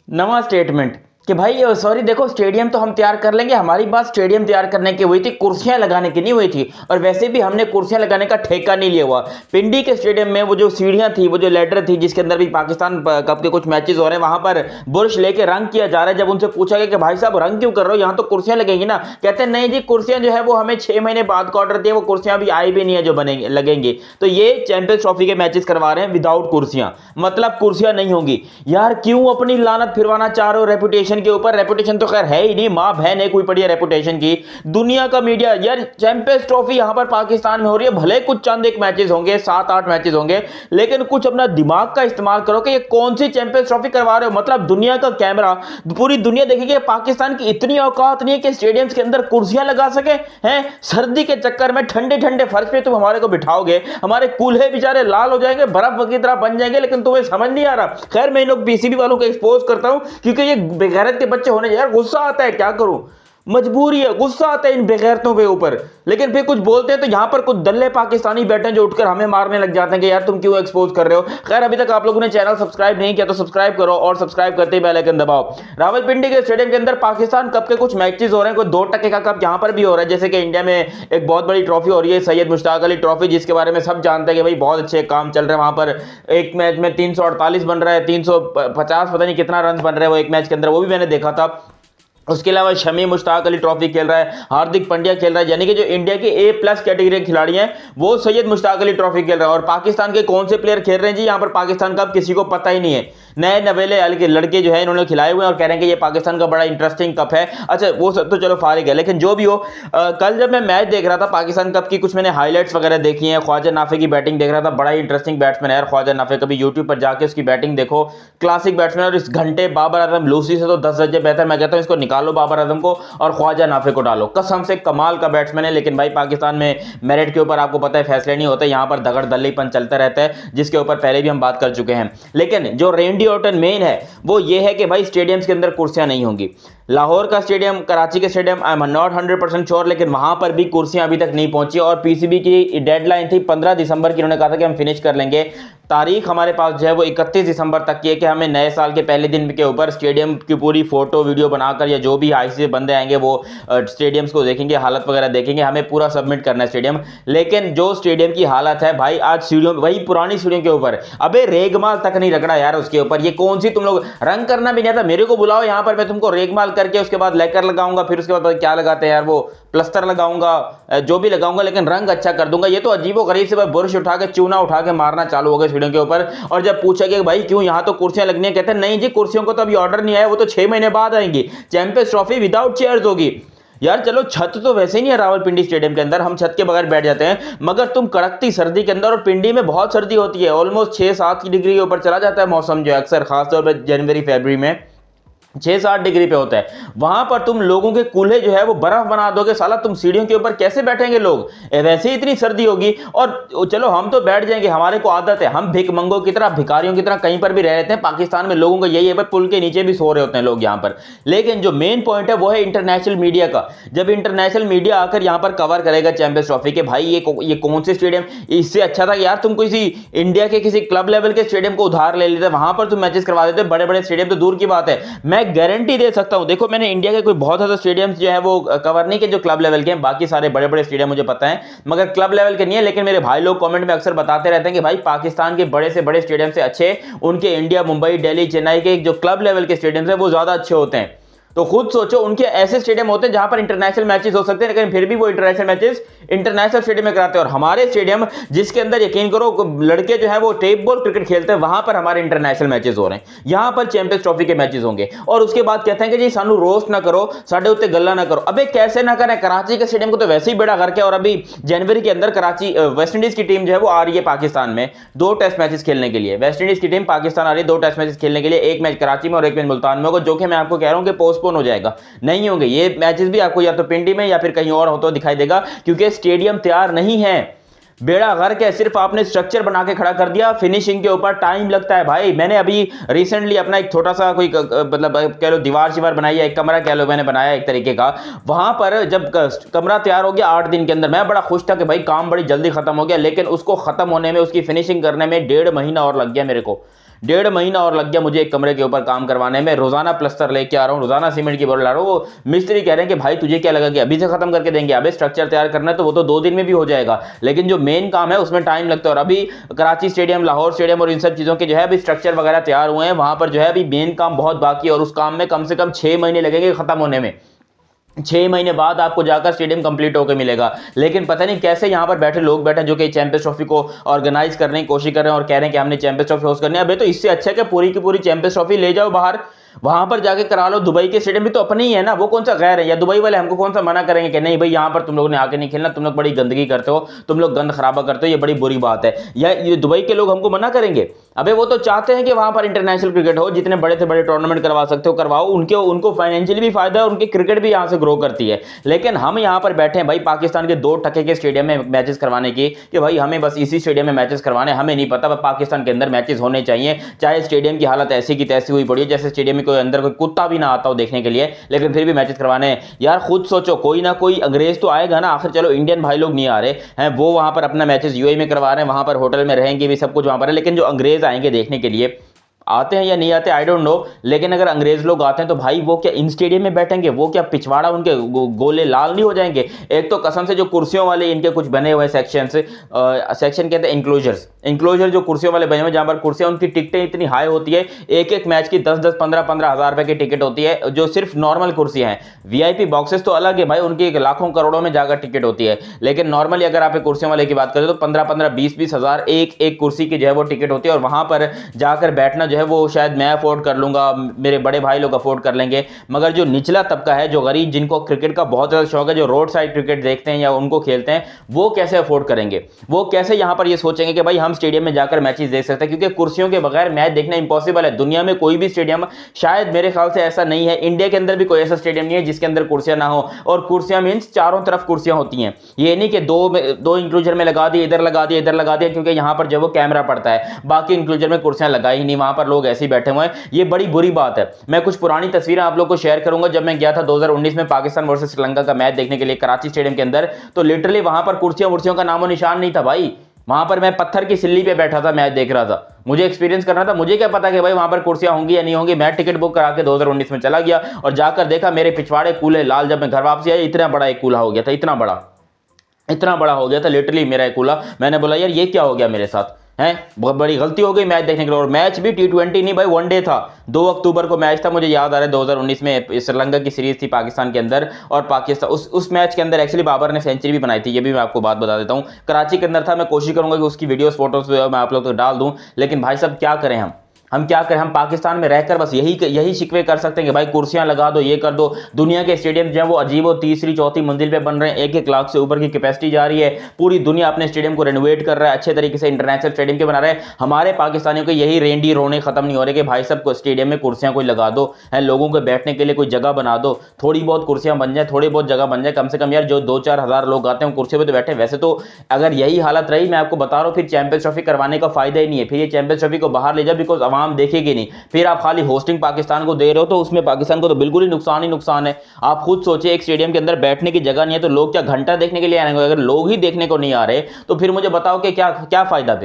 नवा स्टेटमेंट कि भाई सॉरी देखो, स्टेडियम तो हम तैयार कर लेंगे, हमारी बात स्टेडियम तैयार करने की हुई थी, कुर्सियां लगाने की नहीं हुई थी। और वैसे भी हमने कुर्सियां लगाने का ठेका नहीं लिया हुआ। पिंडी के स्टेडियम में वो जो सीढ़ियां थी, वो जो लेडर थी जिसके अंदर भी पाकिस्तान कप के कुछ मैचेस हो रहे हैं, वहां पर बुर्श लेके रंग किया जा रहा है। जब उनसे पूछा गया कि भाई साहब रंग क्यों कर रहे हो, यहाँ तो कुर्सियां लगेंगी ना, कहते हैं नहीं जी, कुर्सियां जो है वो हमें 6 महीने बाद का ऑर्डर दिया, वो कुर्सियां अभी आई भी नहीं है जो बनेंगे लगेंगी। तो ये चैंपियंस ट्रॉफी के मैचेस करवा रहे हैं विदाउट कुर्सियां, मतलब कुर्सियां नहीं होंगी। यार क्यों अपनी लानत फिरवाना चाह रहे हो रेपुटेशन के ऊपर? रेपुटेशन तो खैर है ही नहीं, मां बहन है कोई पड़ी है रेपुटेशन की। दुनिया का मीडिया, यार चैंपियंस ट्रॉफी यहां पर पाकिस्तान में हो रही है, भले कुछ चंद एक मैचेस होंगे, 7-8 मैचेस होंगे, लेकिन कुछ अपना दिमाग का इस्तेमाल करो कि ये कौन सी चैंपियंस ट्रॉफी करवा रहे हो। मतलब दुनिया का कैमरा, पूरी दुनिया देखेगी, पाकिस्तान की इतनी औकात नहीं है कि स्टेडियम्स के अंदर कुर्सियां लगा सके हैं। सर्दी के चक्कर में ठंडे ठंडे फर्श पे तुम हमारे को बिठाओगे, हमारे कूल्हे बेचारे लाल हो जाएंगे, बर्फ की तरह बन जाएंगे, लेकिन तुम्हें समझ नहीं आ रहा। खैर मैं इन लोग पीसीबी वालों को एक्सपोज करता हूं क्योंकि ये बेगैरत के बच्चे होने, यार गुस्सा आता है, क्या करूं, मजबूरी है, गुस्सा आता है इन बेगैरतों के ऊपर। लेकिन फिर कुछ बोलते हैं तो यहां पर कुछ दल्ले पाकिस्तानी बैठे हैं जो उठकर हमें मारने लग जाते हैं कि यार तुम क्यों एक्सपोज कर रहे हो। खैर अभी तक आप लोगों ने चैनल सब्सक्राइब नहीं किया तो सब्सक्राइब करो और सब्सक्राइब करते ही बेल आइकन दबाओ। रावलपिंडी के स्टेडियम के अंदर पाकिस्तान कप के कुछ मैचेस हो रहे हैं, कोई 2 टके का कप यहां पर भी हो रहा है। जैसे कि इंडिया में एक बहुत बड़ी ट्रॉफी हो रही है, सैयद मुश्ताक अली ट्रॉफी, जिसके बारे में सब जानते हैं कि भाई बहुत अच्छे काम चल रहे हैं वहां पर। एक मैच में 348 बन रहा है, 350 पता नहीं कितना रन बन रहे हैं वो एक मैच के अंदर, वो भी मैंने देखा था। उसके अलावा शमी मुश्ताक अली ट्रॉफी खेल रहा है, हार्दिक पांड्या खेल रहा है, यानी कि जो इंडिया के A+ कैटेगरी के खिलाड़ी हैं वो सैयद मुश्ताक अली ट्रॉफी खेल रहा है। और पाकिस्तान के कौन से प्लेयर खेल रहे हैं जी यहाँ पर पाकिस्तान का किसी को पता ही नहीं है। नए नवेले हल्के लड़के जो है इन्होंने खिलाए हुए हैं और कह रहे हैं कि ये पाकिस्तान का बड़ा इंटरेस्टिंग कप है। अच्छा वो सब तो चलो फारिग है, लेकिन जो भी हो, कल जब मैं मैच देख रहा था पाकिस्तान कप की, कुछ मैंने हाईलाइट्स वगैरह देखी हैं, ख्वाजा नाफे की बैटिंग देख रहा था, बड़ा ही इंटरेस्टिंग बैट्समैन है यार ख्वाजा नाफे। कभी यूट्यूब पर जाके उसकी बैटिंग देखो, क्लासिक बैट्समैन। और इस घंटे बाबर आजम लूसी से तो 10 दर्जे बेहतर। मैं कहता हूं इसको निकालो बाबर आजम को और ख्वाजा नाफे को डालो, कसम से कमाल का बैट्समैन है। लेकिन भाई पाकिस्तान में मेरिट के ऊपर आपको पता है फैसले नहीं होते, यहां पर दगड़ दल्लीपन चलता रहता है, जिसके ऊपर पहले भी हम बात कर चुके हैं। लेकिन जो रेंडी ऑर्टन मेन है वो ये है कि भाई स्टेडियम्स के अंदर कुर्सियां नहीं होंगी। लाहौर का स्टेडियम, कराची के stadium, I am not 100% sure, लेकिन वहां पर भी कुर्सियां अभी तक नहीं पहुंची। और पीसीबी की डेडलाइन थी 15 दिसंबर की, उन्होंने कहा था कि हम फिनिश कर लेंगे। तारीख हमारे पास जो है वो 31 दिसंबर तक की है कि हमें नए साल के पहले दिन के ऊपर स्टेडियम की पूरी फोटो वीडियो बनाकर, या जो भी आईसी बंदे आएंगे वो स्टेडियम्स को देखेंगे, हालत वगैरह देखेंगे, हमें पूरा सबमिट करना है स्टेडियम। लेकिन जो स्टेडियम की हालत है भाई, आज सीढ़ियों, वही पुरानी सीढ़ियों के ऊपर अबे रेगमाल तक नहीं रगड़ा यार उसके ऊपर। ये कौन सी, तुम लोग रंग करना भी नहीं आता, मेरे को बुलाओ यहाँ पर, मैं तुमको रेगमाल करके उसके बाद लेकर लगाऊंगा, फिर उसके बाद क्या लगाते हैं यार वो प्लस्तर लगाऊंगा, जो भी लगाऊंगा, लेकिन रंग अच्छा कर दूंगा। ये तो अजीबो गरीब से बुरश उठा के, चूना उठा के मारना चालू हो गए सीढ़ियों के ऊपर। और जब पूछा कि भाई क्यों यहाँ तो कुर्सियां लगनी है, कहते हैं नहीं जी कुर्सियों को तो अभी ऑर्डर नहीं आया, वो तो 6 महीने बाद आएंगी। चैंपियंस ट्रॉफी विदाउट चेयर्स होगी। यार चलो छत तो वैसे ही नहीं है रावलपिंडी स्टेडियम के अंदर, हम छत के बगैर बैठ जाते हैं, मगर तुम कड़कती सर्दी के अंदर, और पिंडी में बहुत सर्दी होती है, ऑलमोस्ट 6-7 डिग्री के ऊपर चला जाता है मौसम जो है अक्सर, खासतौर पर जनवरी फरवरी में 6-7 डिग्री पे होता है। वहां पर तुम लोगों के कूल्हे जो है वो बर्फ बना दोगे, साला तुम सीढ़ियों के ऊपर कैसे बैठेंगे लोग? वैसे ही इतनी सर्दी होगी। और चलो हम तो बैठ जाएंगे, हमारे को आदत है, हम भिखमंगों की तरह, भिखारियों की तरह कहीं पर भी रह रहते हैं। पाकिस्तान में लोगों का यही है भाई, पुल के नीचे भी सो रहे होते हैं लोग यहाँ पर। लेकिन जो मेन पॉइंट है वो है इंटरनेशनल मीडिया का। जब इंटरनेशनल मीडिया आकर यहाँ पर कवर करेगा चैंपियंस ट्रॉफी के, भाई ये कौन से स्टेडियम, इससे अच्छा था कि यार तुम किसी इंडिया के किसी क्लब लेवल के स्टेडियम को उधार ले लेते, वहां पर तुम मैचेस करवा देते। बड़े बड़े स्टेडियम तो दूर की बात है, मैं गारंटी दे सकता हूं। देखो मैंने इंडिया के कोई बहुत ज्यादा स्टेडियम्स जो है वो कवर नहीं किए जो क्लब लेवल के हैं, बाकी सारे बड़े बड़े स्टेडियम मुझे पता है, मगर क्लब लेवल के नहीं है। लेकिन मेरे भाई लोग कमेंट में अक्सर बताते रहते हैं कि भाई पाकिस्तान के बड़े से बड़े स्टेडियम से अच्छे उनके इंडिया, मुंबई, दिल्ली, चेन्नई के जो क्लब लेवल के स्टेडियम्स हैं वो ज्यादा अच्छे होते हैं। तो खुद सोचो, उनके ऐसे स्टेडियम होते हैं जहां पर इंटरनेशनल मैचेस हो सकते हैं, लेकिन फिर भी वो इंटरनेशनल मैचेस इंटरनेशनल स्टेडियम में कराते हैं। और हमारे स्टेडियम जिसके अंदर यकीन करो लड़के जो है वो टेप बॉल क्रिकेट खेलते हैं, वहां पर हमारे इंटरनेशनल मैचेस हो रहे हैं, यहां पर चैंपियंस ट्रॉफी के मैचेस होंगे। और उसके बाद कहते हैं कि जी सानू रोस्ट ना करो, साडे उत्ते गल्ला ना करो। अबे कैसे ना करें, कराची के स्टेडियम को तो वैसे ही बेड़ा करके। और अभी जनवरी के अंदर कराची वेस्ट इंडीज की टीम जो है वो आ रही है पाकिस्तान में 2 टेस्ट मैचेस खेलने के लिए। वेस्ट इंडीज की टीम पाकिस्तान आ रही है 2 टेस्ट मैचेस खेलने के लिए, एक मैच कराची में और एक मैच मुल्तान में होगा, जो कि मैं आपको कह रहा हूं कि पोस्टपोन हो जाएगा, नहीं होंगे ये मैचेस भी। आपको या तो पिंडी में या फिर कहीं और हो तो दिखाई देगा, क्योंकि स्टेडियम तैयार नहीं है। बेड़ा गर्क है, सिर्फ आपने स्ट्रक्चर बना के खड़ा कर दिया, फिनिशिंग के ऊपर टाइम लगता है भाई। मैंने अभी रिसेंटली अपना एक छोटा सा कोई मतलब कह लो दीवार शिवार बनाई है, एक कमरा कह लो मैंने बनाया एक तरीके का। वहां पर जब कमरा तैयार हो गया 8 दिन के अंदर, मैं बड़ा खुश था कि भाई काम बड़ी जल्दी खत्म हो गया, लेकिन उसको खत्म होने में, उसकी फिनिशिंग करने में 1.5 महीना और लग गया मेरे को। 1.5 महीना और लग गया मुझे एक कमरे के ऊपर काम करवाने में। रोजाना प्लस्तर लेके आ रहा हूँ, रोजाना सीमेंट की बोरी ला रहा हूँ। वो मिस्त्री कह रहे हैं कि भाई तुझे क्या लगा कि अभी से खत्म करके देंगे, अभी स्ट्रक्चर तैयार करना है तो वो तो 2 दिन में भी हो जाएगा, लेकिन जो मेन काम है उसमें टाइम लगता है। और अभी कराची स्टेडियम, लाहौर स्टेडियम और इन सब चीजों के जो है अभी स्ट्रक्चर वगैरह तैयार हुए हैं, वहां पर जो है अभी मेन काम बहुत बाकी है और उस काम में कम से कम 6 महीने लगेंगे खत्म होने में। 6 महीने बाद आपको जाकर स्टेडियम कंप्लीट होकर मिलेगा। लेकिन पता नहीं कैसे यहाँ पर बैठे लोग बैठे जो कि चैंपियंस ट्रॉफी को ऑर्गेनाइज करने की कोशिश कर रहे हैं और कह रहे हैं कि हमने चैंपियंस ट्रॉफी होस्ट करनी है। अबे तो इससे अच्छा है कि पूरी की पूरी चैंपियंस ट्रॉफी ले जाओ बाहर, वहां पर जाके करा लो। दुबई के स्टेडियम भी तो अपने ही है ना, वो कौन सा गैर है? या दुबई वाले हमको कौन सा मना करेंगे कि नहीं भाई यहाँ पर तुम लोगों ने आके नहीं खेलना, तुम लोग बड़ी गंदगी करते हो, तुम लोग गंद खराबा करते हो, ये बड़ी बुरी बात है? या ये दुबई के लोग हमको मना करेंगे? अबे वो तो चाहते हैं कि वहां पर इंटरनेशनल क्रिकेट हो, जितने बड़े से बड़े टूर्नामेंट करवा सकते हो करवाओ, उनको फाइनेंशियली भी फायदा है, उनकी क्रिकेट भी यहाँ से ग्रो करती है। लेकिन हम यहाँ पर बैठे हैं भाई पाकिस्तान के 2 टके के स्टेडियम में मैचेस करवाने की कि भाई हमें बस इसी स्टेडियम में मैचेस करवाने, हमें नहीं पता पाकिस्तान के अंदर मैचेस होने चाहिए, चाहे स्टेडियम की हालत ऐसी की तैसी हुई पड़ी है, जैसे स्टेडियम में कोई अंदर कोई कुत्ता भी ना आता हो देखने के लिए, लेकिन फिर भी मैचेस करवाने हैं। यार खुद सोचो, कोई ना कोई अंग्रेज तो आएगा ना, आखिर चलो इंडियन भाई लोग नहीं आ रहे हैं, वो वहां पर अपना मैचेस यूएई में करवा रहे हैं, वहां पर होटल में रहेंगे भी, सब कुछ वहां पर है, लेकिन जो अंग्रेज आएंगे देखने के लिए, आते हैं या नहीं आते आई डोंट नो, लेकिन अगर अंग्रेज लोग आते हैं तो भाई वो क्या इन स्टेडियम में बैठेंगे? वो क्या पिछवाड़ा उनके गोले लाल नहीं हो जाएंगे? एक तो कसम से जो कुर्सियों वाले इनके कुछ बने हुए सेक्शन कहते हैं इंक्लोजर जो कुर्सियों वाले बने हुए, जहां पर कुर्सियां उनकी टिकटें इतनी हाई होती है, एक मैच की 10-10, 15-15 हजार रुपए की टिकट होती है, जो सिर्फ नॉर्मल कुर्सियां हैं। वीआईपी बॉक्सेस तो अलग है भाई, उनकी लाखों करोड़ों में जाकर टिकट होती है, लेकिन नॉर्मली अगर आप कुर्सियों वाले की बात करें तो 15-15, 20-20 हजार एक कुर्सी की जो है वो टिकट होती है, और वहां पर जाकर बैठना जो है वो शायद मैं अफोर्ड कर लूंगा, मेरे बड़े भाई लोग अफोर्ड कर लेंगे, मगर जो निचला तबका है, जो गरीब, जिनको क्रिकेट का बहुत ज्यादा शौक है, जो रोड साइड क्रिकेट देखते हैं या उनको खेलते हैं, वो कैसे अफोर्ड करेंगे? वो कैसे यहां पर ये सोचेंगे कि भाई हम स्टेडियम में जाकर मैचेस देख सकते हैं? क्योंकि कुर्सियों के बगैर मैच देखना इंपॉसिबल है। दुनिया में कोई भी स्टेडियम, शायद मेरे ख्याल से ऐसा नहीं है, इंडिया के अंदर भी कोई ऐसा स्टेडियम नहीं है जिसके अंदर कुर्सियां ना हो। और कुर्सियां मींस चारों तरफ कुर्सियां होती हैं, ये नहीं कि दो इंक्लूजर में लगा दिए, इधर लगा दिया, इधर लगा दिया, क्योंकि यहां पर जो वो कैमरा पड़ता है, बाकी इंक्लूजर में कुर्सियां लगाई ही नहीं, वहां पर लोग ऐसे ही बैठे हुए हैं। ये बड़ी बुरी बात है। मैं कुछ पुरानी तस्वीरें आप लोगों को शेयर करूंगा। जब मैं गया था 2019 में पाकिस्तान वर्सेस श्रीलंका का मैच देखने के लिए कराची स्टेडियम के अंदर, तो लिटरली वहां पर कुर्सियों का नामो निशान नहीं था भाई। वहां पर मैं पत्थर की सिल्ली पे बैठा था, मैच देख रहा था, मुझे एक्सपीरियंस करना था, मुझे क्या पता कि भाई वहां पर कुर्सियां होंगी या नहीं होंगी। मैं टिकट बुक करा के 2019 में चला गया और जाकर देखा मेरे पिछवाड़े कूल्हे लाल। जब मैं घर वापसी आया, इतना बड़ा एक कूल्हा हो गया था, इतना बड़ा हो गया था लिटरली मेरा एक कूल्हा। मैंने बोला यार ये क्या हो गया मेरे साथ है, बहुत बड़ी गलती हो गई मैच देखने के लिए। और मैच भी T20 नहीं भाई, वनडे था। 2 अक्टूबर को मैच था, मुझे याद आ रहा है 2019 में श्रीलंका की सीरीज थी पाकिस्तान के अंदर, और पाकिस्तान उस मैच के अंदर एक्चुअली बाबर ने सेंचुरी भी बनाई थी, ये भी मैं आपको बात बता देता हूं। कराची के अंदर था, मैं कोशिश करूंगा कि उसकी वीडियोस फोटोज मैं आप लोग तक डाल दूं, लेकिन भाई साहब क्या करें हम क्या करें? हम पाकिस्तान में रहकर बस यही शिकवे कर सकते हैं कि भाई कुर्सियां लगा दो, ये कर दो। दुनिया के स्टेडियम जो है वो अजीब और तीसरी चौथी मंजिल पे बन रहे हैं, 1-1 लाख से ऊपर की कैपेसिटी जा रही है, पूरी दुनिया अपने स्टेडियम को रेनोवेट कर रहा है, अच्छे तरीके से इंटरनेशनल स्टेडियम के बना रहे हैं। हमारे पाकिस्तानियों के यही रेंडी रोने खत्म नहीं हो रहे कि भाई साहब स्टेडियम में कुर्सियां कोई लगा दो, है लोगों को बैठने के लिए कोई जगह बना दो, थोड़ी बहुत कुर्सियां बन जाए, थोड़ी बहुत जगह बन जाए, कम से कम यार जो 2-4 हजार लोग आते हैं कुर्सियों पर तो बैठे। वैसे तो अगर यही हालत रही, मैं आपको बता रहा हूं, फिर चैंपियंस ट्रॉफी करवाने का फायदा ही नहीं है। फिर ये चैंपियंस ट्रॉफी को बाहर ले जाओ, बिकॉज अवाम देखेगी नहीं, फिर आप खाली होस्टिंग पाकिस्तान को दे रहे हो, तो उसमें पाकिस्तान को तो बिल्कुल ही नुकसान है। आप खुद सोचिए, एक स्टेडियम के अंदर बैठने की जगह नहीं है तो लोग क्या घंटा देखने के लिए आएंगे? अगर लोग ही देखने को नहीं आ रहे तो फिर मुझे बताओ कि क्या फायदा?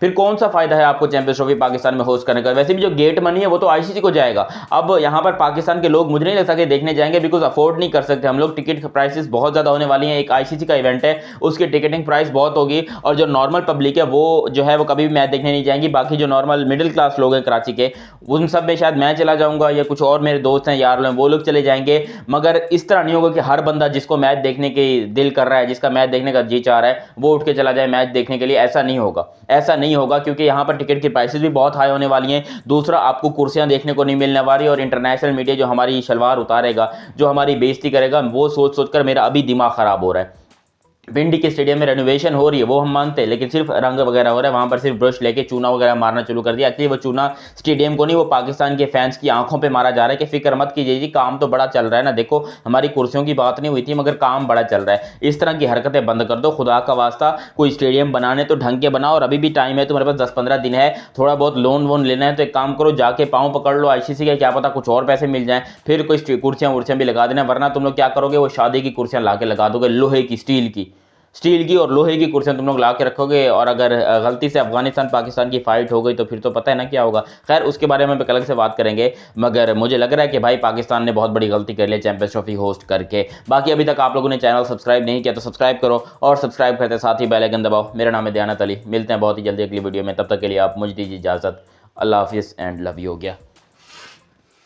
फिर कौन सा फायदा है आपको चैंपियंस ट्रॉफी पाकिस्तान में होस्ट करने का? वैसे भी जो गेट मनी है वो तो आईसीसी को जाएगा। अब यहाँ पर पाकिस्तान के लोग मुझे नहीं लगता कि देखने जाएंगे, बिकॉज अफोर्ड नहीं कर सकते हम लोग। टिकट प्राइसेस बहुत ज्यादा होने वाली हैं, एक आईसीसी का इवेंट है, उसकी टिकटिंग प्राइस बहुत होगी, और जो नॉर्मल पब्लिक है वो जो है वो कभी भी मैच देखने नहीं जाएंगी। बाकी जो नॉर्मल मिडिल क्लास लोग हैं कराची के, उन सब में शायद मैं चला जाऊंगा या कुछ और मेरे दोस्त हैं यार वो लोग चले जाएंगे, मगर इस तरह नहीं होगा कि हर बंदा जिसको मैच देखने के दिल कर रहा है, जिसका मैच देखने का जी चाह रहा है, वो उठ के चला जाए मैच देखने के लिए। ऐसा नहीं होगा क्योंकि यहाँ पर टिकट की प्राइसेस भी बहुत हाई होने वाली हैं। दूसरा, आपको कुर्सियां देखने को नहीं मिलने वाली, और इंटरनेशनल मीडिया जो हमारी शलवार उतारेगा, जो हमारी बेइज्जती करेगा, वो सोच कर मेरा अभी दिमाग खराब हो रहा है। पिंडी के स्टेडियम में रेनोवेशन हो रही है, वो हम मानते हैं, लेकिन सिर्फ रंग वगैरह हो रहा है, वहां पर सिर्फ ब्रश लेके चूना वगैरह मारना शुरू कर दिया। एक्चुअली वो चूना स्टेडियम को नहीं, वो पाकिस्तान के फैंस की आंखों पे मारा जा रहा है कि फिक्र मत कीजिए जी, काम तो बड़ा चल रहा है ना, देखो हमारी कुर्सियों की बात नहीं हुई थी मगर काम बड़ा चल रहा है। इस तरह की हरकतें बंद कर दो, खुदा का वास्ता। कोई स्टेडियम बनाने तो ढंग के बनाओ, और अभी भी टाइम है, तुम्हारे पास 10-15 दिन है। थोड़ा बहुत लोन वोन लेना है तो एक काम करो, जाके पाँव पकड़ लो आईसीसी का, क्या पता कुछ और पैसे मिल जाए, फिर कोई कुर्सियां भी लगा देना। वरना तुम लोग क्या करोगे, वो शादी की कुर्सियां ला के लगा दोगे, लोहे की, स्टील की। स्टील की और लोहे की कुर्सियां तुम लोग ला के रखोगे, और अगर गलती से अफगानिस्तान पाकिस्तान की फाइट हो गई तो फिर तो पता है ना क्या होगा। खैर उसके बारे में अलग से बात करेंगे, मगर मुझे लग रहा है कि भाई पाकिस्तान ने बहुत बड़ी गलती कर ली चैंपियंस ट्रॉफी होस्ट करके। बाकी अभी तक आप लोगों ने चैनल सब्सक्राइब नहीं किया तो सब्सक्राइब करो, और सब्सक्राइब करते साथ ही बेल आइकन दबाओ। मेरा नाम है दयानत अली, मिलते हैं बहुत ही जल्दी अगली वीडियो में, तब तक के लिए आप मुझे दीजिए इजाजत। अल्लाह हाफिज़ एंड लव यू हो गया।